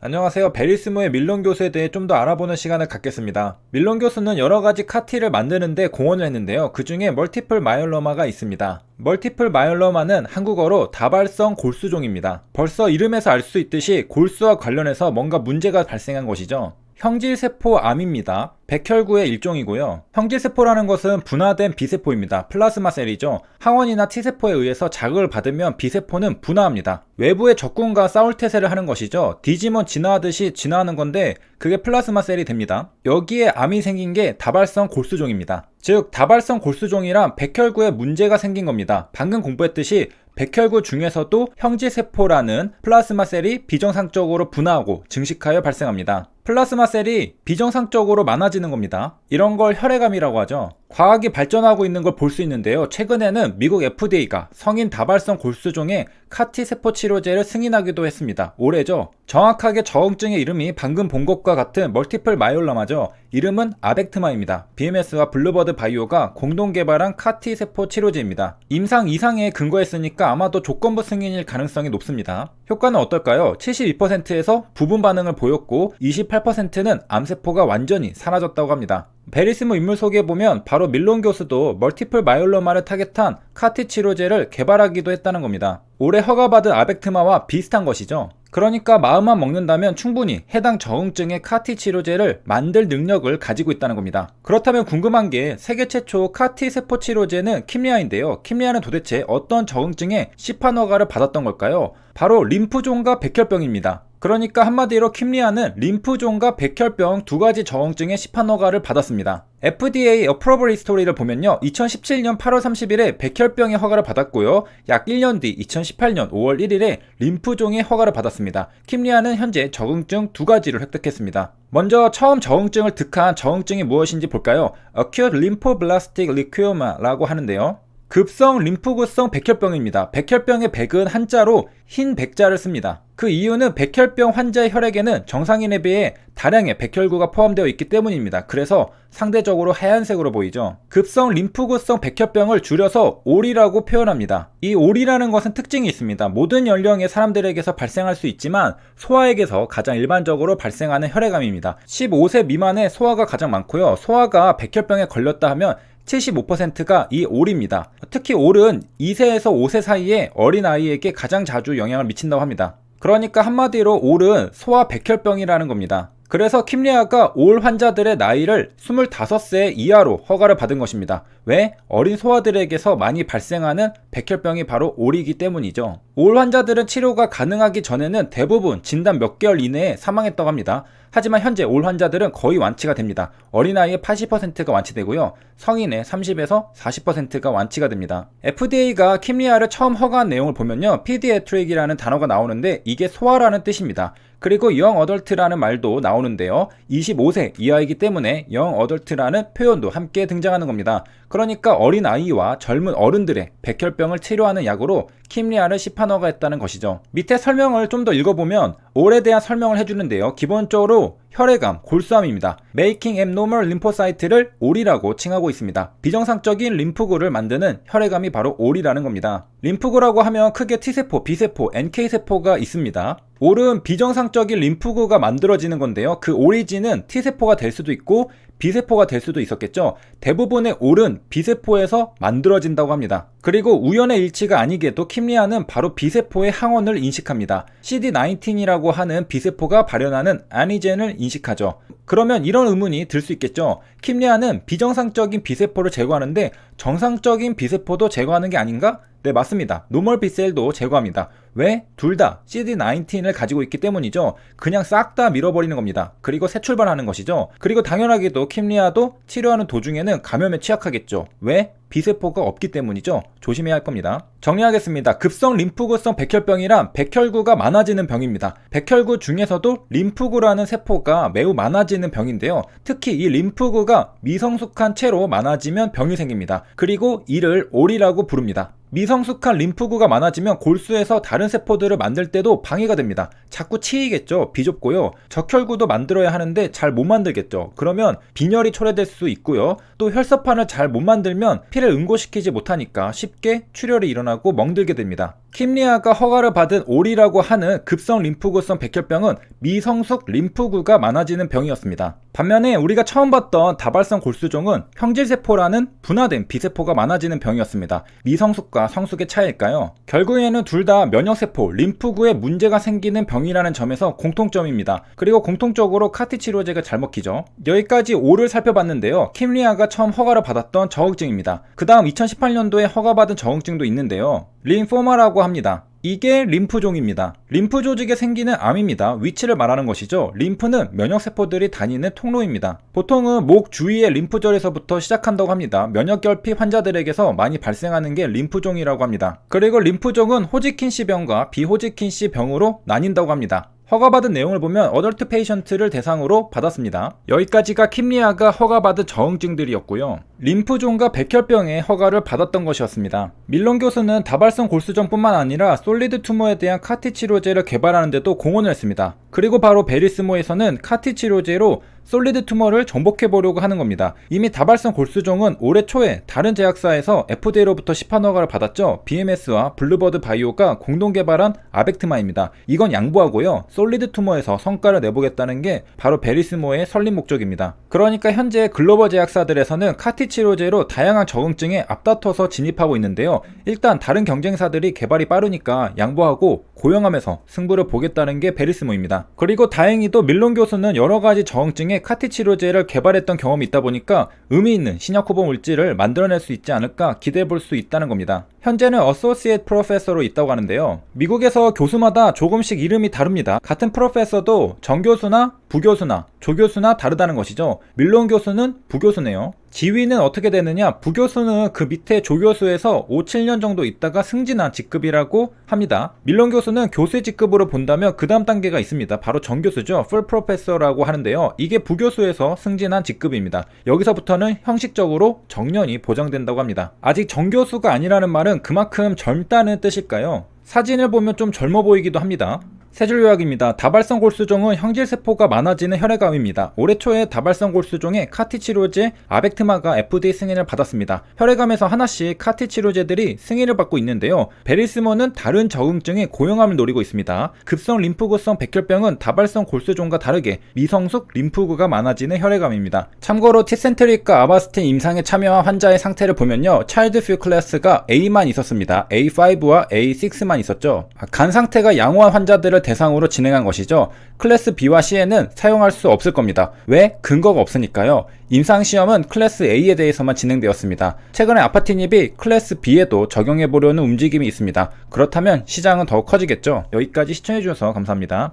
안녕하세요. 베리스모의 밀론 교수에 대해 좀 더 알아보는 시간을 갖겠습니다. 밀론 교수는 여러가지 카티를 만드는데 공헌을 했는데요. 그 중에 멀티플 마이엘로마가 있습니다. 멀티플 마이엘로마는 한국어로 다발성 골수종입니다. 벌써 이름에서 알 수 있듯이 골수와 관련해서 뭔가 문제가 발생한 것이죠. 형질세포암입니다. 백혈구의 일종이고요. 형질세포라는 것은 분화된 B세포입니다. 플라즈마 셀이죠. 항원이나 T세포에 의해서 자극을 받으면 B세포는 분화합니다. 외부의 적군과 싸울 태세를 하는 것이죠. 디지몬 진화하듯이 진화하는 건데 그게 플라즈마 셀이 됩니다. 여기에 암이 생긴 게 다발성 골수종입니다. 즉 다발성 골수종이란 백혈구에 문제가 생긴 겁니다. 방금 공부했듯이 백혈구 중에서도 형질세포라는 플라즈마 셀이 비정상적으로 분화하고 증식하여 발생합니다. 플라즈마 셀이 비정상적으로 많아지는 겁니다. 이런 걸 혈액암이라고 하죠. 과학이 발전하고 있는 걸 볼 수 있는데요. 최근에는 미국 FDA가 성인 다발성 골수종의 카티 세포 치료제를 승인하기도 했습니다. 올해죠. 정확하게 저응증의 이름이 방금 본 것과 같은 멀티플 마이올로마죠. 이름은 아벡트마입니다. BMS와 블루버드 바이오가 공동 개발한 카티 세포 치료제입니다. 임상 이상에 근거했으니까 아마도 조건부 승인일 가능성이 높습니다. 효과는 어떨까요? 72%에서 부분 반응을 보였고 28%는 암세포가 완전히 사라졌다고 합니다. 베리스모 인물 소개에 보면 바로 밀론 교수도 멀티플 마이올로마를 타겟한 카티 치료제를 개발하기도 했다는 겁니다. 올해 허가받은 아벡트마와 비슷한 것이죠. 그러니까 마음만 먹는다면 충분히 해당 저응증의 카티 치료제를 만들 능력을 가지고 있다는 겁니다. 그렇다면 궁금한 게 세계 최초 카티 세포 치료제는 킴리아인데요. 킴리아는 도대체 어떤 저응증에 시판 허가를 받았던 걸까요? 바로 림프종과 백혈병입니다. 그러니까 한마디로 킴리아는 림프종과 백혈병 두 가지 저응증의 시판 허가를 받았습니다. FDA Approval History를 보면요. 2017년 8월 30일에 백혈병의 허가를 받았고요. 약 1년 뒤 2018년 5월 1일에 림프종의 허가를 받았습니다. 킴리아는 현재 저응증 두 가지를 획득했습니다. 먼저 처음 저응증을 득한 저응증이 무엇인지 볼까요? Acute Lymphoblastic Leukemia라고 하는데요. 급성 림프구성 백혈병입니다. 백혈병의 백은 한자로 흰 백자를 씁니다. 그 이유는 백혈병 환자의 혈액에는 정상인에 비해 다량의 백혈구가 포함되어 있기 때문입니다. 그래서 상대적으로 하얀색으로 보이죠. 급성 림프구성 백혈병을 줄여서 올이라고 표현합니다. 이 올이라는 것은 특징이 있습니다. 모든 연령의 사람들에게서 발생할 수 있지만 소아에게서 가장 일반적으로 발생하는 혈액암입니다. 15세 미만의 소아가 가장 많고요. 소아가 백혈병에 걸렸다 하면 75%가 이 올입니다. 특히 올은 2세에서 5세 사이에 어린아이에게 가장 자주 영향을 미친다고 합니다. 그러니까 한마디로 올은 소아 백혈병이라는 겁니다. 그래서 킴리아가 올 환자들의 나이를 25세 이하로 허가를 받은 것입니다. 왜? 어린 소아들에게서 많이 발생하는 백혈병이 바로 올이기 때문이죠. 올 환자들은 치료가 가능하기 전에는 대부분 진단 몇 개월 이내에 사망했다고 합니다. 하지만 현재 올 환자들은 거의 완치가 됩니다. 어린아이의 80%가 완치되고요. 성인의 30에서 40%가 완치가 됩니다. FDA가 킴리아를 처음 허가한 내용을 보면요. Pediatric이라는 단어가 나오는데 이게 소아라는 뜻입니다. 그리고 young adult라는 말도 나오는데요. 25세 이하이기 때문에 young adult라는 표현도 함께 등장하는 겁니다. 그러니까 어린아이와 젊은 어른들의 백혈병을 치료하는 약으로 킴리아를 시판 허가했다는 것이죠. 밑에 설명을 좀 더 읽어보면 올에 대한 설명을 해주는데요. 기본적으로 혈액암, 골수암입니다. Making abnormal lymphocyte를 올이라고 칭하고 있습니다. 비정상적인 림프구를 만드는 혈액암이 바로 올이라는 겁니다. 림프구라고 하면 크게 T세포, B세포, NK세포가 있습니다. 올은 비정상적인 림프구가 만들어지는 건데요. 그 오리진은 T세포가 될 수도 있고 B세포가 될 수도 있었겠죠. 대부분의 올은 B세포에서 만들어진다고 합니다. 그리고 우연의 일치가 아니게도 킴리아는 바로 B세포의 항원을 인식합니다. CD19이라고 하는 B세포가 발현하는 아니젠을 인식하죠. 그러면 이런 의문이 들 수 있겠죠. 킴리아는 비정상적인 B세포를 제거하는데 정상적인 B세포도 제거하는 게 아닌가? 네, 맞습니다. 노멀 B셀도 제거합니다. 왜? 둘 다 CD19을 가지고 있기 때문이죠. 그냥 싹 다 밀어버리는 겁니다. 그리고 새 출발하는 것이죠. 그리고 당연하게도 킴리아도 치료하는 도중에는 감염에 취약하겠죠. 왜? B세포가 없기 때문이죠. 조심해야 할 겁니다. 정리하겠습니다. 급성 림프구성 백혈병이란 백혈구가 많아지는 병입니다. 백혈구 중에서도 림프구라는 세포가 매우 많아지는 병인데요. 특히 이 림프구가 미성숙한 채로 많아지면 병이 생깁니다. 그리고 이를 올이라고 부릅니다. 미성숙한 림프구가 많아지면 골수에서 다른 세포들을 만들 때도 방해가 됩니다. 자꾸 치이겠죠. 비좁고요. 적혈구도 만들어야 하는데 잘 못 만들겠죠. 그러면 빈혈이 초래될 수 있고요. 또 혈서판을 잘 못 만들면 피를 응고시키지 못하니까 쉽게 출혈이 일어나고 멍들게 됩니다. 킴리아가 허가를 받은 올이라고 하는 급성 림프구성 백혈병은 미성숙 림프구가 많아지는 병이었습니다. 반면에 우리가 처음 봤던 다발성 골수종은 형질세포라는 분화된 비세포가 많아지는 병이었습니다. 미성숙과 성숙의 차이일까요? 결국에는 둘 다 면역세포, 림프구에 문제가 생기는 병이라는 점에서 공통점입니다. 그리고 공통적으로 카티 치료제가 잘 먹히죠. 여기까지 올을 살펴봤는데요. 킴리아가 처음 허가를 받았던 저응증입니다. 그 다음 2018년도에 허가받은 저응증도 있는데요. 림포마라고 합니다. 이게 림프종입니다. 림프 조직에 생기는 암입니다. 위치를 말하는 것이죠. 림프는 면역세포들이 다니는 통로입니다. 보통은 목 주위의 림프절에서부터 시작한다고 합니다. 면역결핍 환자들에게서 많이 발생하는 게 림프종이라고 합니다. 그리고 림프종은 호지킨씨 병과 비호지킨씨 병으로 나뉜다고 합니다. 허가받은 내용을 보면 어덜트 페이션트를 대상으로 받았습니다. 여기까지가 킴리아가 허가받은 저응증들이었고요. 림프종과 백혈병의 허가를 받았던 것이었습니다. 밀론 교수는 다발성 골수종뿐만 아니라 솔리드 투머에 대한 카티 치료제를 개발하는 데도 공헌을 했습니다. 그리고 바로 베리스모에서는 카티 치료제로 솔리드 투머를 정복해보려고 하는 겁니다. 이미 다발성 골수종은 올해 초에 다른 제약사에서 FDA로부터 시판 허가를 받았죠. BMS와 블루버드 바이오가 공동 개발한 아벡트마입니다. 이건 양보하고요. 솔리드 투머에서 성과를 내보겠다는 게 바로 베리스모의 설립 목적입니다. 그러니까 현재 글로벌 제약사들에서는 카티 치료제로 다양한 저응증에 앞다퉈서 진입하고 있는데요. 일단 다른 경쟁사들이 개발이 빠르니까 양보하고 고용하면서 승부를 보겠다는 게 베리스모입니다. 그리고 다행히도 밀론 교수는 여러가지 저응증에 카티 치료제를 개발했던 경험이 있다 보니까 의미 있는 신약 후보 물질을 만들어낼 수 있지 않을까 기대해 볼 수 있다는 겁니다. 현재는 어소시에이트 프로페서로 있다고 하는데요. 미국에서 교수마다 조금씩 이름이 다릅니다. 같은 프로페서도 정교수나 부교수나 조교수나 다르다는 것이죠. 밀론 교수는 부교수네요. 지위는 어떻게 되느냐? 부교수는 그 밑에 조교수에서 5, 7년 정도 있다가 승진한 직급이라고 합니다. 밀론 교수는 교수의 직급으로 본다면 그 다음 단계가 있습니다. 바로 정교수죠. 풀 프로페서라고 하는데요. 이게 부교수에서 승진한 직급입니다. 여기서부터는 형식적으로 정년이 보장된다고 합니다. 아직 정교수가 아니라는 말은 그만큼 젊다는 뜻일까요? 사진을 보면 좀 젊어 보이기도 합니다. 세 줄 요약입니다. 다발성 골수종은 형질세포가 많아지는 혈액암입니다. 올해 초에 다발성 골수종의 카티 치료제 아벡트마가 FDA 승인을 받았습니다. 혈액암에서 하나씩 카티 치료제들이 승인을 받고 있는데요. 베리스모는 다른 저응증의 고용암을 노리고 있습니다. 급성 림프구성 백혈병은 다발성 골수종과 다르게 미성숙 림프구가 많아지는 혈액암입니다. 참고로 티센트릭과 아바스틴 임상에 참여한 환자의 상태를 보면요. 차일드 퓨 클래스가 A만 있었습니다. A5와 A6만 있었죠. 간 상태가 양호한 환자들을 대상으로 진행한 것이죠. 클래스 B와 C에는 사용할 수 없을 겁니다. 왜? 근거가 없으니까요. 임상시험은 클래스 A에 대해서만 진행되었습니다. 최근에 아파티닙이 클래스 B에도 적용해보려는 움직임이 있습니다. 그렇다면 시장은 더 커지겠죠. 여기까지 시청해주셔서 감사합니다.